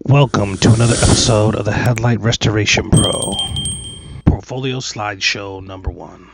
Welcome to another episode of the Headlight Restoration Pro Portfolio Slideshow number 1.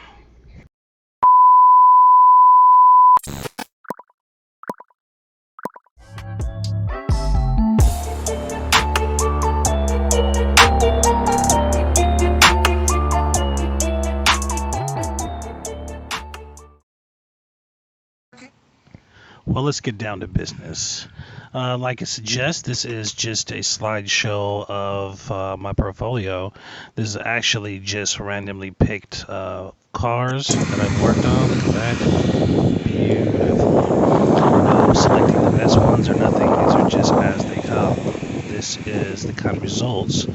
Well, let's get down to business. Like it suggests, this is just a slideshow of my portfolio. This is actually just randomly picked cars that I've worked on. Look at that. Beautiful. No selecting the best ones or nothing. These are just as they come. This is the kind of results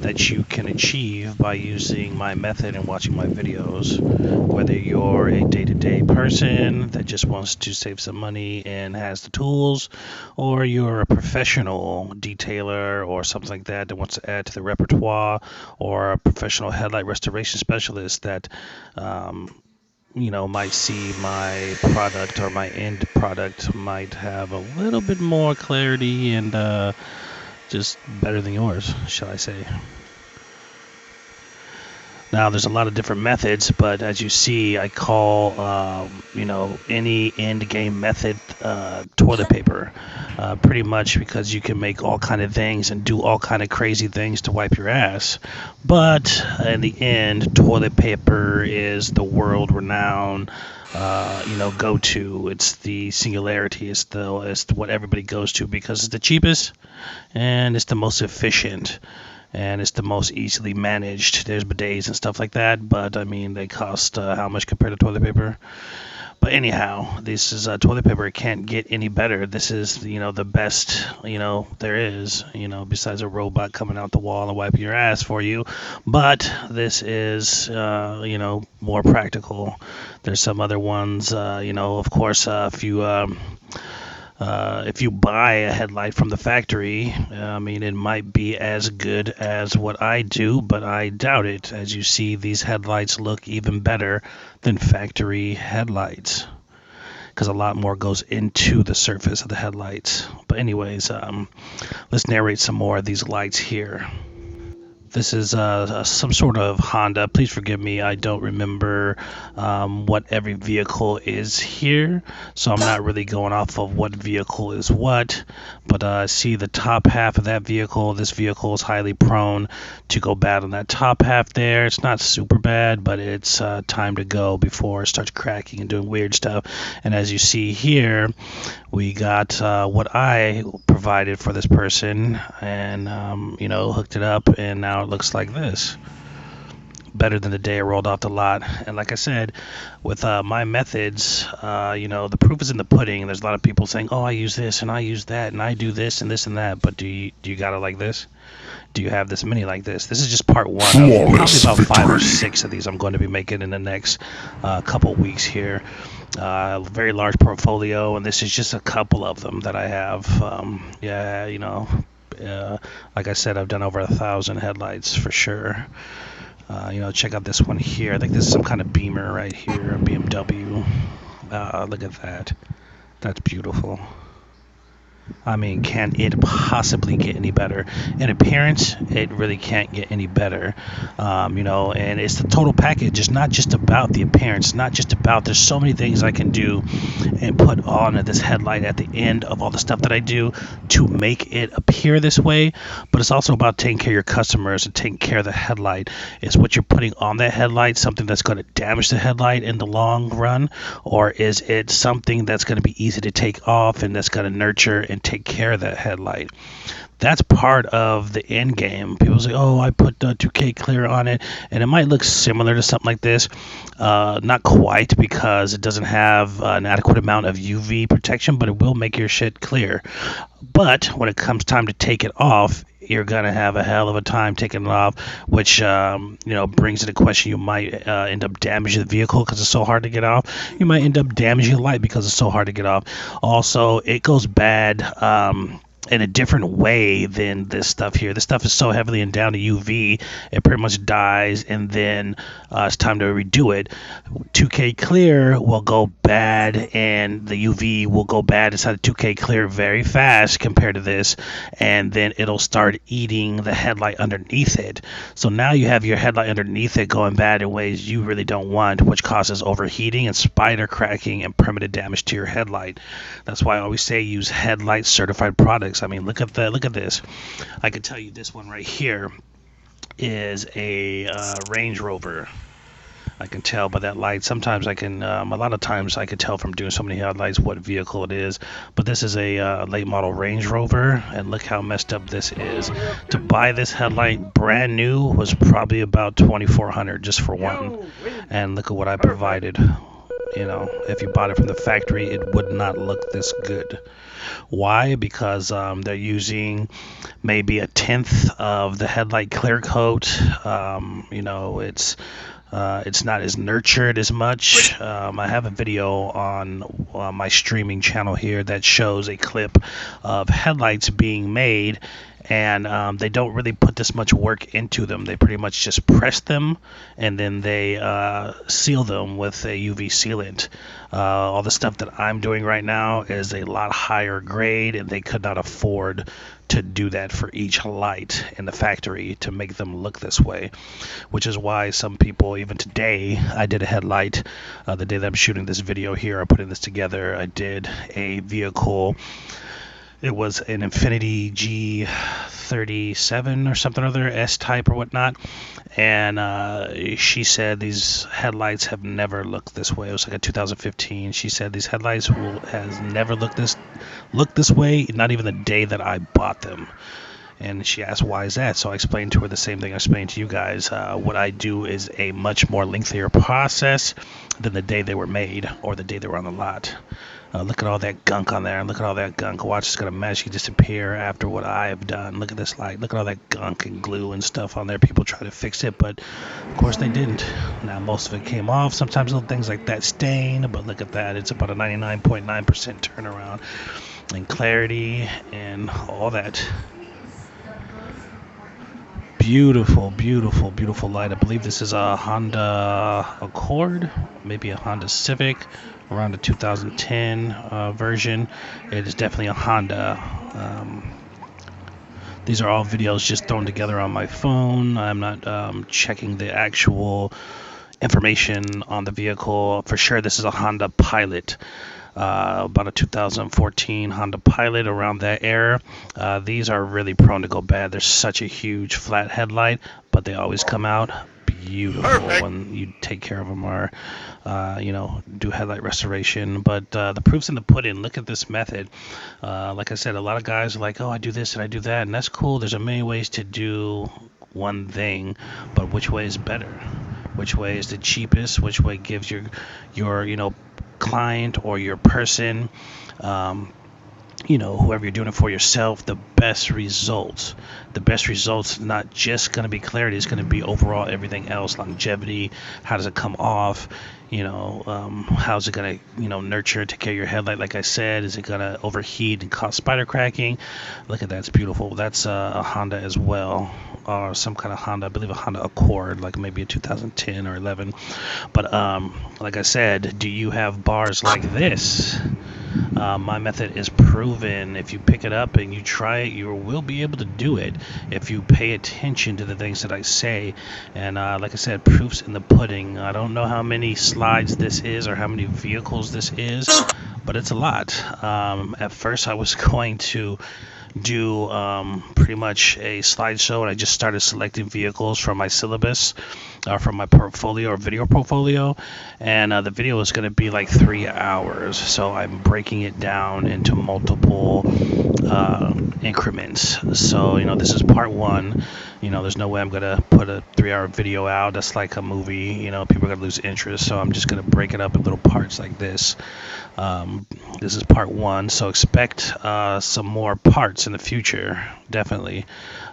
that you can achieve by using my method and watching my videos. Whether you're a day-to-day person that just wants to save some money and has the tools, or you're a professional detailer or something like that that wants to add to the repertoire, or a professional headlight restoration specialist that might see my product or my end product might have a little bit more clarity and just better than yours, shall I say. Now, there's a lot of different methods, but as you see, I call, any end game method toilet paper, pretty much because you can make all kind of things and do all kind of crazy things to wipe your ass. But in the end, toilet paper is the world-renowned go-to. It's the singularity. It's what everybody goes to because it's the cheapest and it's the most efficient. And it's the most easily managed. There's bidets and stuff like that, but I mean, they cost how much compared to toilet paper? But anyhow, this is toilet paper. It can't get any better. This is, the best, there is, besides a robot coming out the wall and wiping your ass for you. But this is, more practical. There's some other ones, of course, if you buy a headlight from the factory, it might be as good as what I do, but I doubt it. As you see, these headlights look even better than factory headlights because a lot more goes into the surface of the headlights. But anyways, let's narrate some more of these lights here. This is some sort of Honda. Please forgive me. I don't remember what every vehicle is here, so I'm not really going off of what vehicle is what. But see the top half of that vehicle. This vehicle is highly prone to go bad on that top half there. It's not super bad, but it's time to go before it starts cracking and doing weird stuff. And as you see here, we got what I provided for this person and, hooked it up, and now it looks like this. Better than the day it rolled off the lot. And like I said, with my methods, the proof is in the pudding. There's a lot of people saying, oh, I use this and I use that and I do this and this and that. But do you got it like this? Do you have this many like this? This is just part one of probably about 5 or 6 of these I'm going to be making in the next couple weeks here. Very large portfolio, and this is just a couple of them that I have. Like I said, I've done over 1,000 headlights for sure. Check out this one here. I think this is some kind of Beamer right here, a BMW. Look at that. That's beautiful. I mean, can it possibly get any better? In appearance, it really can't get any better. And it's the total package. It's not just about the appearance, not just about, there's so many things I can do and put on this headlight at the end of all the stuff that I do to make it appear this way. But it's also about taking care of your customers and taking care of the headlight. Is what you're putting on that headlight something that's going to damage the headlight in the long run? Or is it something that's going to be easy to take off and that's going to nurture and take care of that headlight? That's part of the end game. People say, oh, I put 2K clear on it, and it might look similar to something like this. Not quite, because it doesn't have an adequate amount of UV protection, but it will make your shit clear. But when it comes time to take it off, you're going to have a hell of a time taking it off, which, brings into question, you might end up damaging the vehicle because it's so hard to get off. You might end up damaging the light because it's so hard to get off. Also, it goes bad in a different way than this stuff here. This stuff is so heavily and down to UV, it pretty much dies, and then it's time to redo it. 2K clear will go bad, and the UV will go bad inside of 2K clear very fast compared to this, and then it'll start eating the headlight underneath it. So now you have your headlight underneath it going bad in ways you really don't want, which causes overheating and spider cracking and permanent damage to your headlight. That's why I always say use headlight certified products. I mean, look at this. I can tell you this one right here is a Range Rover. I can tell by that light. Sometimes I can, a lot of times I can tell from doing so many headlights what vehicle it is. But this is a late model Range Rover, and look how messed up this is. To buy this headlight brand new was probably about $2,400 just for one. And look at what I provided. You know, if you bought it from the factory, it would not look this good. Why? Because they're using maybe a tenth of the headlight clear coat. You know, it's not as nurtured as much. I have a video on my streaming channel here that shows a clip of headlights being made, and they don't really put this much work into them. They pretty much just press them, and then they seal them with a UV sealant. All the stuff that I'm doing right now is a lot higher grade, and they could not afford to do that for each light in the factory to make them look this way, which is why some people, even today, I did a headlight the day that I'm shooting this video here, I'm putting this together. I did a vehicle. It was an Infiniti G37 or something or other, S-type or whatnot, and she said these headlights have never looked this way. It was like a 2015. She said these headlights has never looked this way, not even the day that I bought them. And she asked, why is that? So I explained to her the same thing I explained to you guys. What I do is a much more lengthier process than the day they were made or the day they were on the lot. Look at all that gunk on there. Look at all that gunk. Watch, it's going to magically disappear after what I have done. Look at this light. Look at all that gunk and glue and stuff on there. People try to fix it, but of course they didn't. Now, most of it came off. Sometimes little things like that stain, but look at that. It's about a 99.9% turnaround and clarity and all that. Beautiful, beautiful, beautiful light. I believe this is a Honda Accord, maybe a Honda Civic, around the 2010 version. It is definitely a Honda. These are all videos just thrown together on my phone. I'm not checking the actual information on the vehicle. For sure, this is a Honda Pilot. About a 2014 Honda Pilot, around that era. These are really prone to go bad. They're such a huge flat headlight, but they always come out beautiful. Perfect. When you take care of them or do headlight restoration. But the proof's in the pudding. Look at this method. Like I said, a lot of guys are like, oh, I do this and I do that, and that's cool. There's a million ways to do one thing, but which way is better? Which way is the cheapest? Which way gives your client or your person, whoever you're doing it for, yourself, the best results? The best results, not just going to be clarity, it's going to be overall everything else. Longevity, how does it come off, how's it going to nurture, take care of your headlight? Like I said, is it going to overheat and cause spider cracking? Look at that, it's beautiful. That's a Honda as well, or some kind of Honda, I believe a Honda Accord, like maybe a 2010 or 11. But like I said, do you have bars like this? My method is proven. If you pick it up and you try it, you will be able to do it if you pay attention to the things that I say. And like I said, proof's in the pudding. I don't know how many slides this is or how many vehicles this is, but it's a lot. At first I was going to do pretty much a slideshow, and I just started selecting vehicles from my syllabus, from my portfolio or video portfolio, and the video is going to be like 3 hours, so I'm breaking it down into multiple increments. So this is part one. There's no way I'm gonna put a 3-hour video out. That's like a movie. People are gonna lose interest, so I'm just gonna break it up in little parts like this. This is part one, so expect some more parts in the future, definitely.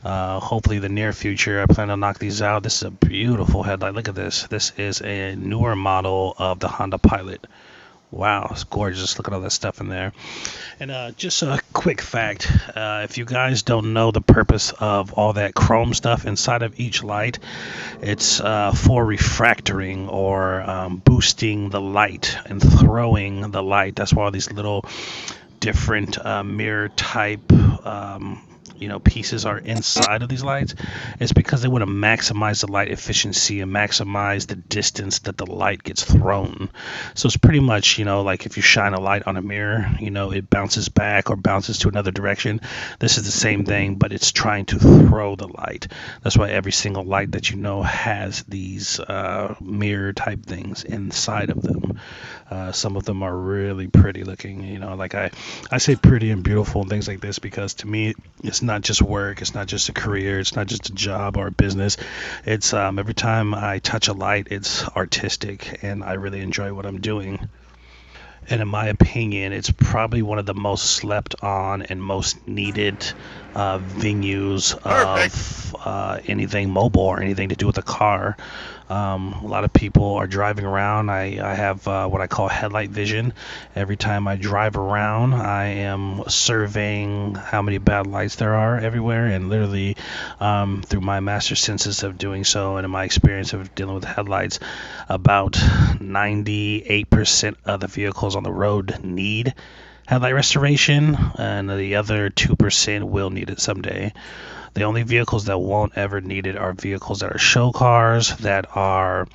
Hopefully the near future. I plan to knock these out. This is a beautiful headlight. Look at this. This is a newer model of the Honda Pilot. Wow, it's gorgeous. Look at all that stuff in there. And just a quick fact, if you guys don't know the purpose of all that chrome stuff inside of each light, it's for refractoring or boosting the light and throwing the light. That's why all these little different mirror type pieces are inside of these lights. It's because they want to maximize the light efficiency and maximize the distance that the light gets thrown. So it's pretty much, like if you shine a light on a mirror, it bounces back or bounces to another direction. This is the same thing, but it's trying to throw the light. That's why every single light that has these mirror type things inside of them. Some of them are really pretty looking, like I say pretty and beautiful and things like this because to me it's not just work, it's not just a career, it's not just a job or a business. It's every time I touch a light, it's artistic and I really enjoy what I'm doing. And in my opinion, it's probably one of the most slept on and most needed venues of anything mobile or anything to do with a car. A lot of people are driving around. I have what I call headlight vision. Every time I drive around, I am surveying how many bad lights there are everywhere, and literally through my master senses of doing so and in my experience of dealing with headlights, about 98% of the vehicles on the road need headlight restoration, and the other 2% will need it someday. The only vehicles that won't ever need it are vehicles that are show cars, that are,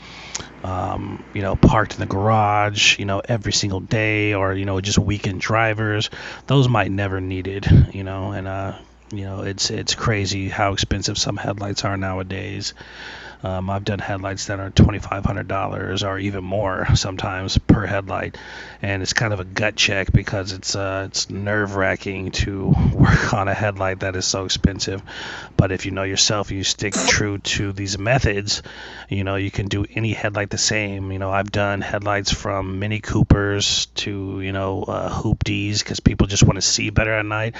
parked in the garage, every single day, or, just weekend drivers. Those might never need it, and, it's crazy how expensive some headlights are nowadays. I've done headlights that are $2,500 or even more sometimes per headlight, and it's kind of a gut check because it's nerve-wracking to work on a headlight that is so expensive. But if you know yourself, you stick true to these methods, you can do any headlight the same. I've done headlights from Mini Coopers to hoopties because people just want to see better at night.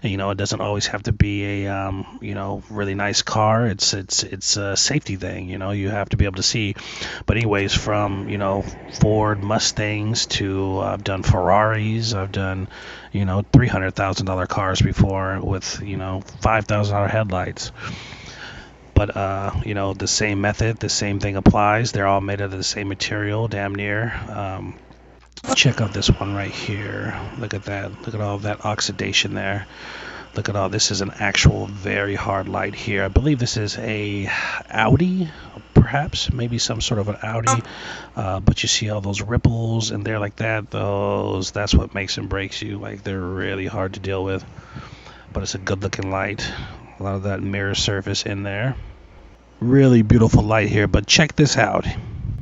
And, it doesn't always have to be a really nice car. It's a safety thing. You have to be able to see. But anyways, from Ford Mustangs to I've done Ferraris, I've done $300,000 cars before with $5,000 headlights. But the same method, the same thing applies. They're all made of the same material, damn near. Check out this one right here. Look at that. Look at all that oxidation there. Look at all this is an actual very hard light here. I believe this is a Audi, perhaps, maybe some sort of an Audi. But you see all those ripples and they're like that. That's what makes and breaks you. Like they're really hard to deal with. But it's a good looking light. A lot of that mirror surface in there. Really beautiful light here, but check this out.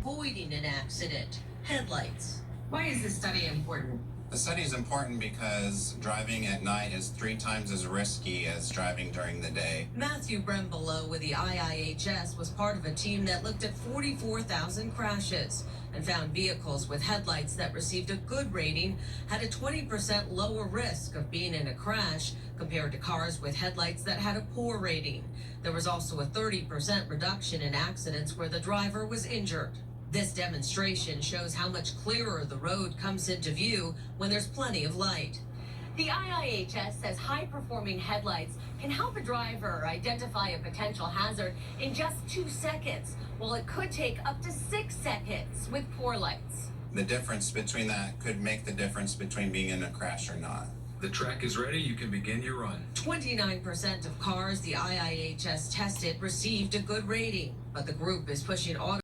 Avoiding an accident. Headlights. Why is this study important? The study is important because driving at night is 3 times as risky as driving during the day. Matthew Brembelow with the IIHS was part of a team that looked at 44,000 crashes and found vehicles with headlights that received a good rating had a 20% lower risk of being in a crash compared to cars with headlights that had a poor rating. There was also a 30% reduction in accidents where the driver was injured. This demonstration shows how much clearer the road comes into view when there's plenty of light. The IIHS says high-performing headlights can help a driver identify a potential hazard in just 2 seconds, while it could take up to 6 seconds with poor lights. The difference between that could make the difference between being in a crash or not. The track is ready. You can begin your run. 29% of cars the IIHS tested received a good rating, but the group is pushing auto.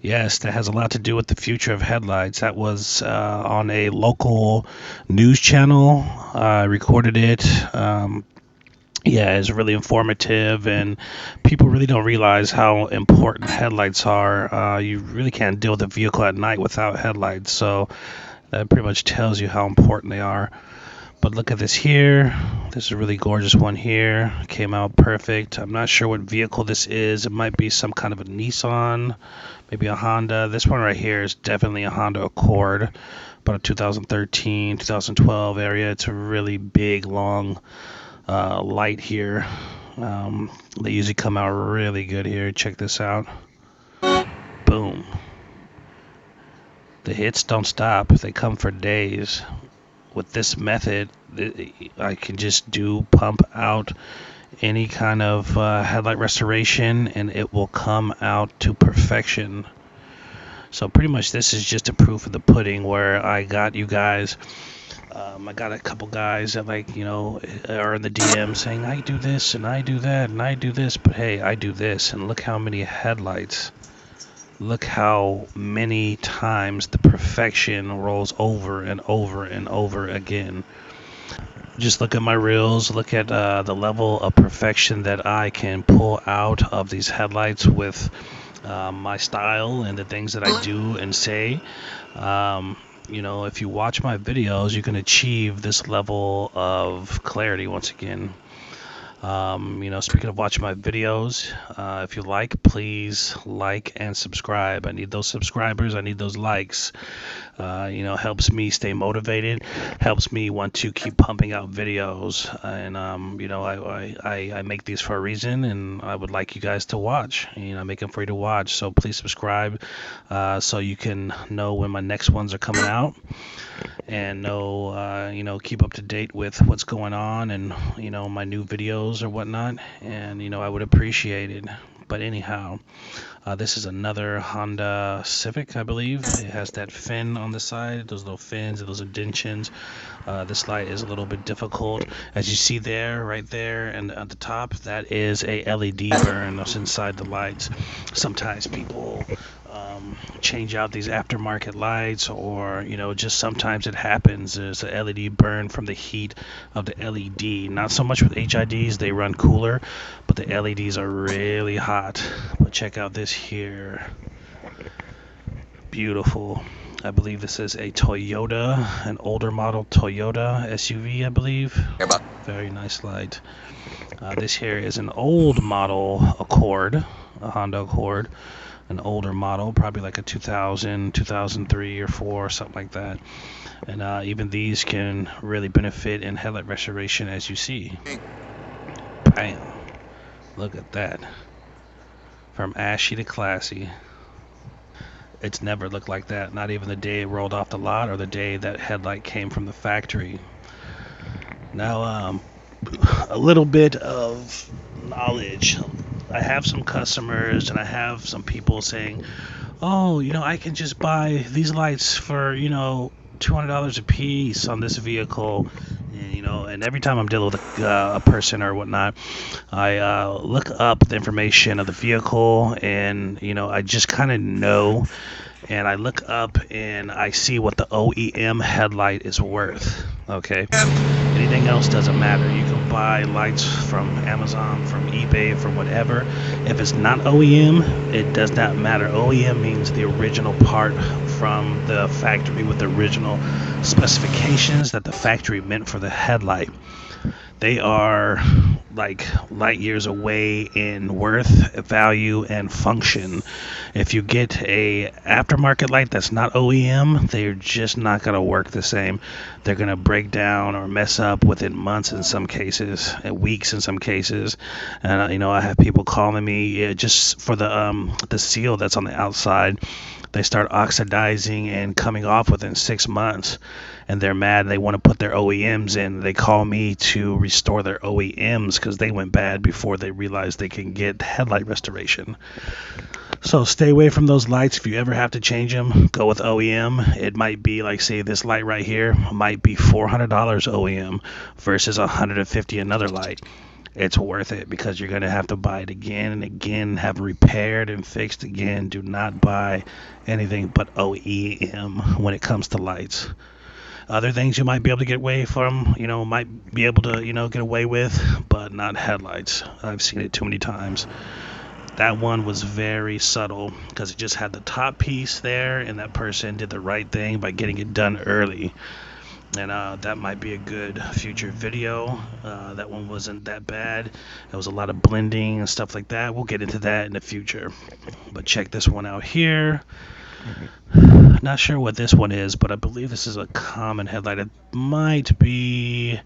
Yes, that has a lot to do with the future of headlights. That was on a local news channel. I recorded it. It's really informative, and people really don't realize how important headlights are. You really can't deal with a vehicle at night without headlights, so that pretty much tells you how important they are. But look at this here. This is a really gorgeous one here. Came out perfect. I'm not sure what vehicle this is. It might be some kind of a Nissan, maybe a Honda. This one right here is definitely a Honda Accord, about a 2013, 2012 area. It's a really big, long light here. They usually come out really good here. Check this out. Boom. The hits don't stop. They come for days. With this method, I can just pump out any kind of headlight restoration, and it will come out to perfection. So pretty much this is just a proof of the pudding, where I got you guys. I got a couple guys that, like, are in the DM saying, I do this and I do that and I do this, but hey, I do this, and look how many headlights. Look how many times the perfection rolls over and over and over again. Just look at my reels, look at the level of perfection that I can pull out of these headlights with my style and the things that I do and say. If you watch my videos, you can achieve this level of clarity once again. Speaking of watching my videos, if you like, please like and subscribe. I need those subscribers. I need those likes. Helps me stay motivated, helps me want to keep pumping out videos. And, I make these for a reason, and I would like you guys to watch. I make them for you to watch. So please subscribe so you can know when my next ones are coming out. And keep up to date with what's going on and, my new videos or whatnot. And, I would appreciate it. But anyhow, this is another Honda Civic, I believe. It has that fin on the side, those little fins, those indentions. This light is a little bit difficult. As you see there, right there, and at the top, that is a LED burn that's inside the lights. Sometimes people change out these aftermarket lights, or just sometimes it happens. There's a LED burn from the heat of the LED. Not so much with HIDs, they run cooler, but the LEDs are really hot. But check out this here, beautiful. I believe this is a Toyota, an older model Toyota SUV, I believe. Very nice light. This here is an old model Accord, a Honda Accord. An older model, probably like a 2000, 2003 or 4, something like that. And even these can really benefit in headlight restoration, as you see. Bam! Look at that. From ashy to classy. It's never looked like that, not even the day it rolled off the lot or the day that headlight came from the factory. Now, a little bit of knowledge. I have some customers and I have some people saying, oh, I can just buy these lights for, $200 a piece on this vehicle. And every time I'm dealing with a person or whatnot, I look up the information of the vehicle, and, I just kind of know. And I look up and I see what the OEM headlight is worth. Okay, anything else doesn't matter. You can buy lights from Amazon, from eBay, from whatever. If it's not OEM, it does not matter. OEM means the original part from the factory with the original specifications that the factory meant for the headlight. They are like light years away in worth, value, and function. If you get a aftermarket light that's not OEM, they're just not going to work the same. They're going to break down or mess up within months in some cases, and weeks in some cases. And I have people calling me just for the seal that's on the outside. They start oxidizing and coming off within 6 months, and they're mad. They want to put their OEMs in. They call me to restore their OEMs because they went bad before they realized they can get headlight restoration. So stay away from those lights. If you ever have to change them, go with OEM. It might be like, say, this light right here might be $400 OEM versus $150 another light. It's worth it because you're going to have to buy it again and again, have it repaired and fixed again. Do not buy anything but OEM when it comes to lights. Other things you might be able to get away from, might be able to, get away with, but not headlights. I've seen it too many times. That one was very subtle because it just had the top piece there, and that person did the right thing by getting it done early. And that might be a good future video. That one wasn't that bad. There was a lot of blending and stuff like that. We'll get into that in the future. But check this one out here. Not sure what this one is, but I believe this is a common headlight. It might be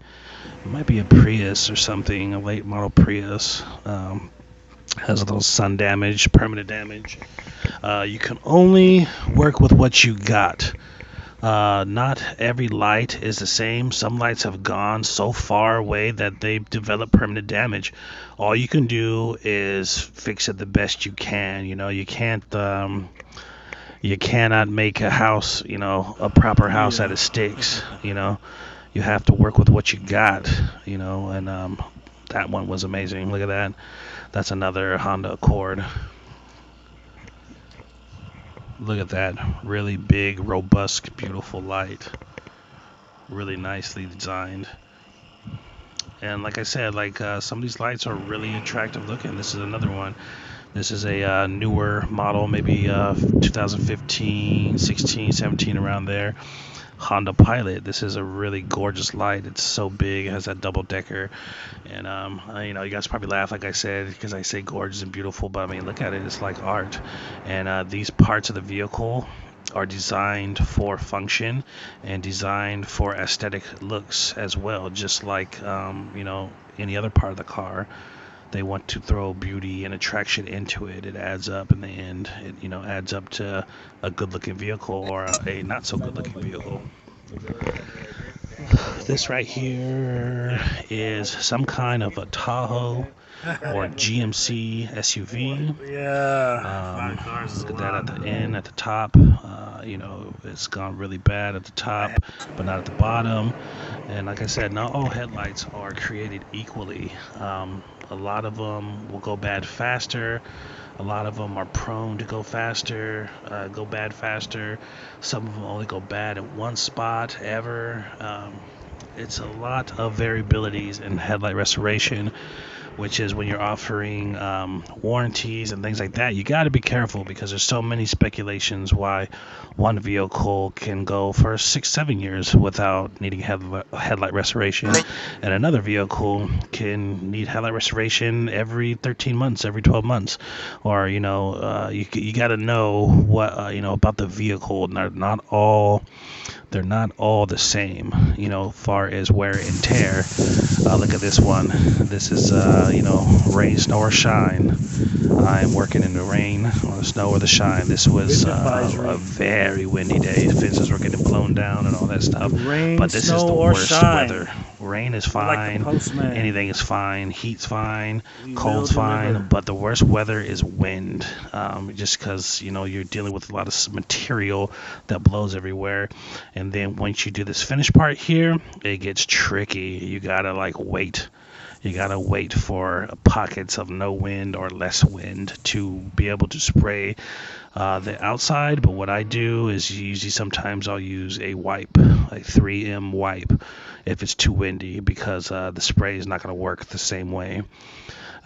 a Prius or something, a late model Prius. Has a little sun damage, permanent damage. You can only work with what you got. Not every light is the same. Some lights have gone so far away that they've developed permanent damage. All you can do is fix it the best you can. You cannot make a house, a proper house out of sticks. You have to work with what you got. And that one was amazing. Look at that. That's another Honda Accord. Look at that. Really big, robust, beautiful light. Really nicely designed. And like I said, some of these lights are really attractive looking. This is another one. This is a newer model, maybe 2015, 16, 17, around there. Honda Pilot. This is a really gorgeous light. It's so big. It has that double decker. And you guys probably laugh, like I said, because I say gorgeous and beautiful, but I mean, look at it. It's like art. And these parts of the vehicle are designed for function and designed for aesthetic looks as well, just like any other part of the car. They want to throw beauty and attraction into it. It adds up in the end. It adds up to a good-looking vehicle or a not so good-looking vehicle. This right here is some kind of a Tahoe or GMC SUV. Look at that at the end, at the top. It's gone really bad at the top, but not at the bottom. And like I said, not all headlights are created equally. A lot of them will go bad faster. A lot of them are prone to go bad faster. Some of them only go bad in one spot ever. It's a lot of variabilities in headlight restoration, which is when you're offering warranties and things like that. You got to be careful because there's so many speculations why one vehicle can go for 6-7 years without needing headlight restoration, and another vehicle can need headlight restoration every 13 months, every 12 months. Or you got to know what about the vehicle. They're not all the same, far as wear and tear. Look at this one. This is, rain, snow, or shine. I'm working in the rain, or the snow, or the shine. This was a very windy day. Fences were getting blown down and all that stuff. Rain, but this snow, is the or worst shine. weather. Rain is Like the fine. postman. Anything is fine. Heat's fine. We Cold's will fine. deliver. But the worst weather is wind. Just because, you're dealing with a lot of material that blows everywhere. And then once you do this finish part here, it gets tricky. You gotta wait. You gotta wait for pockets of no wind or less wind to be able to spray the outside. But what I do is usually sometimes I'll use a wipe, a 3M wipe, if it's too windy, because the spray is not gonna work the same way.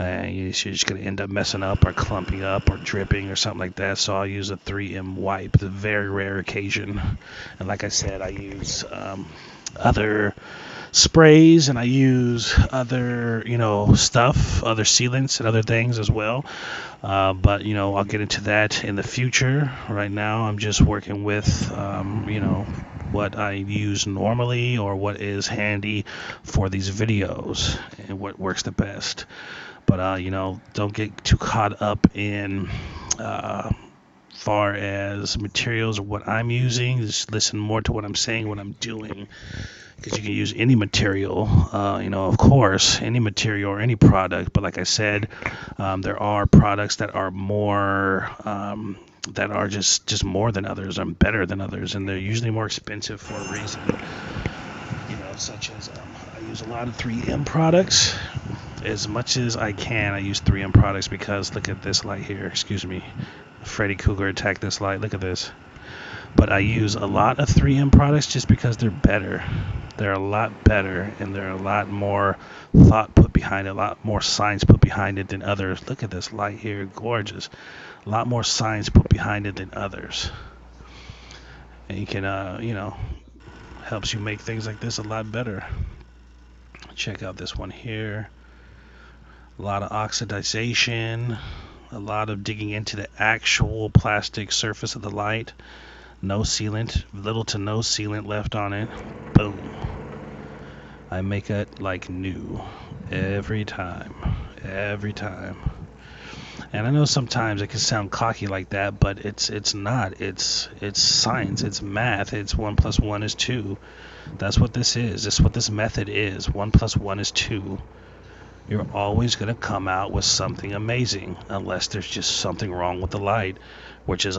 You're just going to end up messing up or clumping up or dripping or something like that. So I'll use a 3M wipe. It's a very rare occasion. And like I said, I use other sprays and I use other, stuff, other sealants and other things as well. But I'll get into that in the future. Right now, I'm just working with, what I use normally or what is handy for these videos and what works the best. But, don't get too caught up in far as materials or what I'm using. Just listen more to what I'm saying, what I'm doing. Because you can use any material, of course, any material or any product. But like I said, there are products that are more, that are just more than others and better than others. And they're usually more expensive for a reason. Such as I use a lot of 3M products. As much as I can, I use 3M products because look at this light here. Excuse me. Freddy Cougar attacked this light. Look at this. But I use a lot of 3M products just because they're better. They're a lot better, and there are a lot more thought put behind it, a lot more science put behind it than others. Look at this light here. Gorgeous. A lot more science put behind it than others. And you can, helps you make things like this a lot better. Check out this one here. A lot of oxidization, a lot of digging into the actual plastic surface of the light. No sealant, little to no sealant left on it. Boom. I make it like new every time. And I know sometimes it can sound cocky like that, but it's not. It's science. It's math. It's 1 plus 1 is 2. That's what this is. That's what this method is. 1 plus 1 is 2. You're always going to come out with something amazing, unless there's just something wrong with the light, which is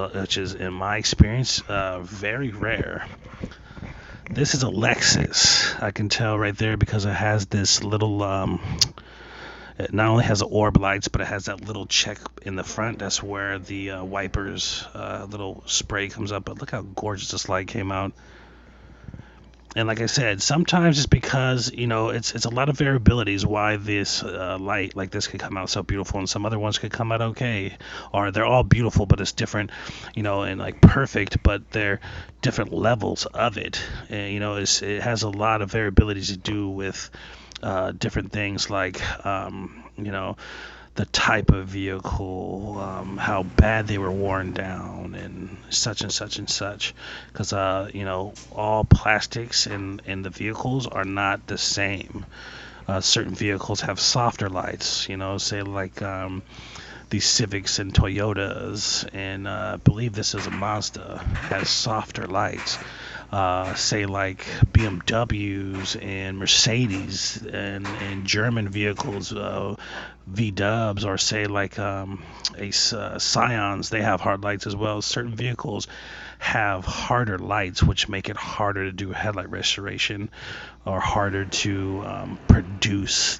in my experience very rare. This is a Lexus. I can tell right there because it has this little it not only has the orb lights, but it has that little check in the front. That's where the wipers little spray comes up. But look how gorgeous this light came out. And like I said, sometimes it's because, it's a lot of variabilities why this light like this could come out so beautiful, and some other ones could come out okay, or they're all beautiful, but it's different, and like perfect, but they're different levels of it. And, it has a lot of variabilities to do with different things like, the type of vehicle, how bad they were worn down, and such and such and such. Because, all plastics in the vehicles are not the same. Certain vehicles have softer lights, say like these Civics and Toyotas, and I believe this is a Mazda, has softer lights. Say like BMWs and Mercedes and German vehicles, V-dubs, or say like Scions, they have hard lights as well. Certain vehicles have harder lights, which make it harder to do headlight restoration, or harder to produce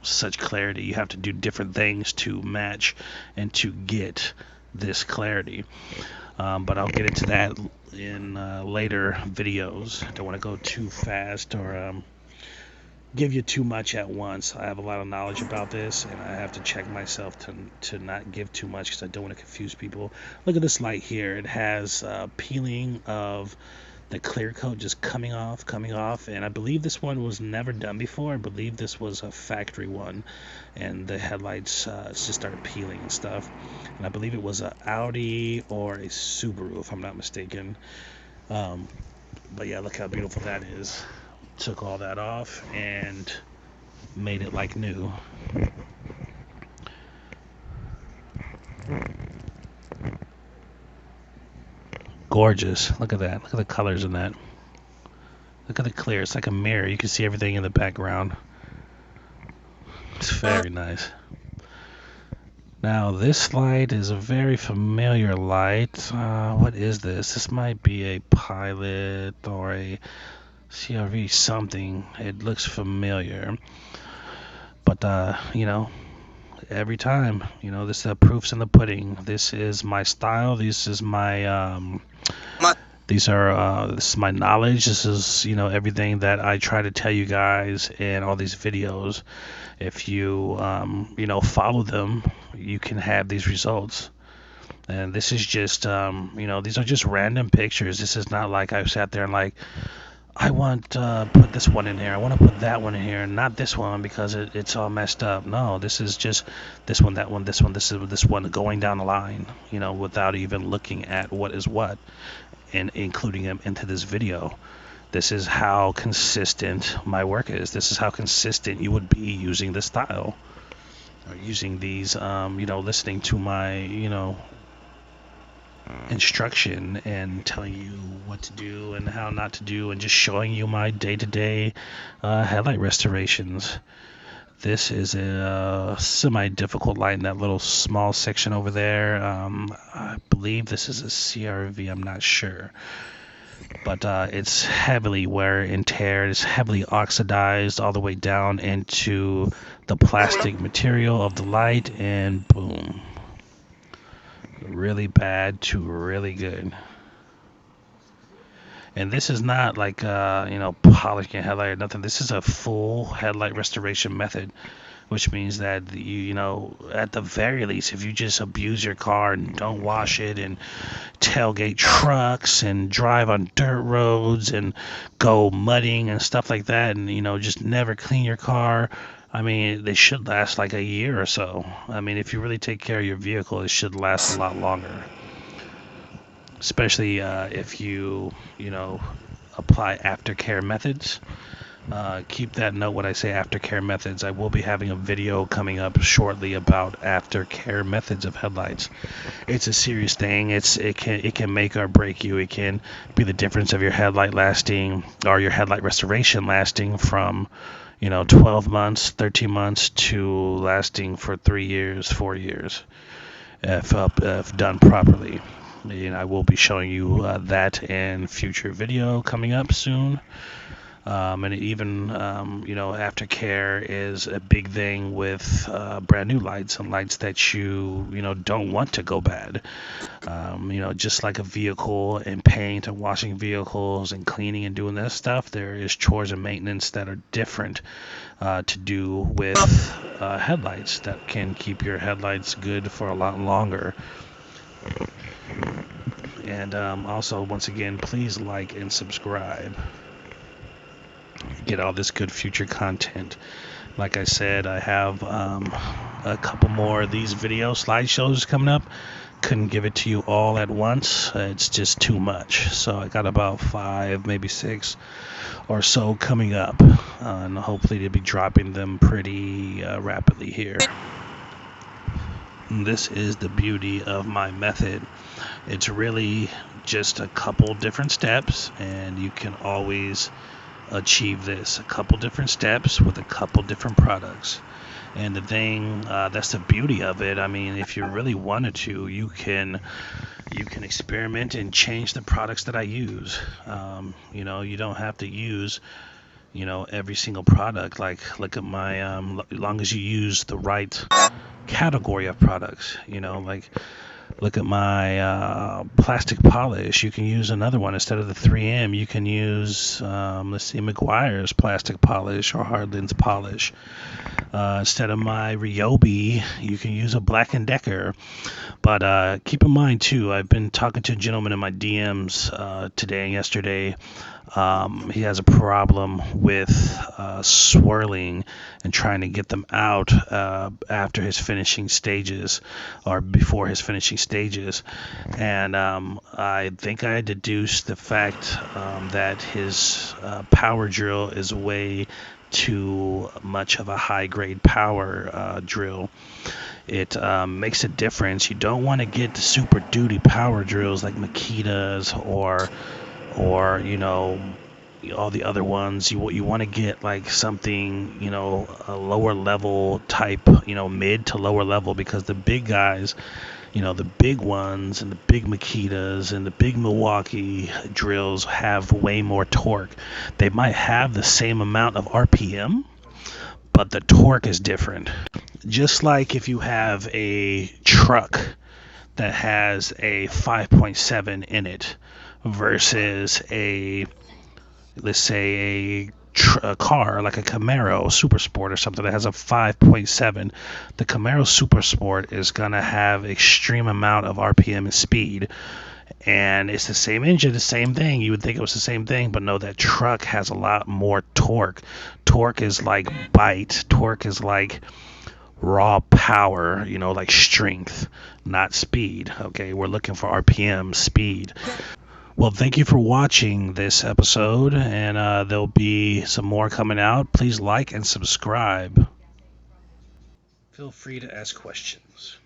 such clarity. You have to do different things to match and to get this clarity. But I'll get into that in later videos. I don't want to go too fast or give you too much at once. I have a lot of knowledge about this, and I have to check myself to not give too much, because I don't want to confuse people. Look at this light here. It has peeling of the clear coat just coming off, and I believe this one was never done before. I believe this was a factory one, and the headlights just started peeling and stuff. And I believe it was an Audi or a Subaru, if I'm not mistaken. But yeah, look how beautiful that is. Took all that off and made it like new. Gorgeous. Look at that. Look at the colors in that. Look at the clear. It's like a mirror. You can see everything in the background. It's very nice. Now this light is a very familiar light. What is this? This might be a Pilot or a CRV something. It looks familiar. But every time, this proof's in the pudding. This is my style. This is my this is my knowledge. This is everything that I try to tell you guys in all these videos. If you follow them, you can have these results. And this is just these are just random pictures. This is not like I sat there and like, I want to put this one in here, I want to put that one in here, and not this one because it's all messed up. No, this is just this one, that one, this one, this one, going down the line, without even looking at what is what, and including them into this video. This is how consistent my work is. This is how consistent you would be using this style, or using these, listening to my, instruction and telling you what to do and how not to do, and just showing you my day-to-day headlight restorations. This is a semi-difficult light in that little small section over there. I believe this is a CRV, I'm not sure, but it's heavily wear and tear. It's heavily oxidized all the way down into the plastic material of the light, and boom, really bad to really good. And this is not like polishing a headlight or nothing. This is a full headlight restoration method, which means that at the very least, if you just abuse your car and don't wash it and tailgate trucks and drive on dirt roads and go mudding and stuff like that, and just never clean your car, I mean, they should last like a year or so. I mean, if you really take care of your vehicle, it should last a lot longer. Especially if you, apply aftercare methods. Keep that note when I say aftercare methods. I will be having a video coming up shortly about aftercare methods of headlights. It's a serious thing. It can make or break you. It can be the difference of your headlight lasting or your headlight restoration lasting from 12 months, 13 months to lasting for 3 years, 4 years if done properly. And I will be showing you that in future video coming up soon. And even, aftercare is a big thing with brand new lights and lights that you don't want to go bad. Just like a vehicle and paint and washing vehicles and cleaning and doing that stuff, there is chores and maintenance that are different to do with headlights that can keep your headlights good for a lot longer. And also, once again, please like and subscribe. Get all this good future content. Like I said, I have a couple more of these video slideshows coming up. Couldn't give it to you all at once. It's just too much. So I got about 5, maybe 6 or so coming up. And hopefully to be dropping them pretty rapidly here. And this is the beauty of my method. It's really just a couple different steps, and you can always achieve this. A couple different steps with a couple different products. And the thing, that's the beauty of it. I mean, if you really wanted to, you can experiment and change the products that I use. You don't have to use every single product. Like, look at my as long as you use the right category of products, like look at my plastic polish. You can use another one instead of the 3M. You can use meguiars plastic polish or Hardlands polish. Instead of my Ryobi, you can use a Black & Decker. But keep in mind too, I've been talking to a gentleman in my DMs today and yesterday. He has a problem with swirling and trying to get them out after his finishing stages or before his finishing stages. And I think I deduced the fact that his power drill is way too much of a high grade power drill. It makes a difference. You don't want to get the super duty power drills like Makita's or all the other ones. You want to get like something, a lower level type, mid to lower level, because the big guys, the big ones and the big Makitas and the big Milwaukee drills have way more torque. They might have the same amount of RPM, but the torque is different. Just like if you have a truck that has a 5.7 in it versus let's say a car like a Camaro Super Sport or something that has a 5.7, the Camaro Super Sport is gonna have extreme amount of RPM and speed, and it's the same engine, the same thing. You would think it was the same thing, but no, that truck has a lot more torque. Torque is like bite. Torque is like raw power, like strength, not speed. Okay, we're looking for RPM, speed. Well, thank you for watching this episode, and there'll be some more coming out. Please like and subscribe. Feel free to ask questions.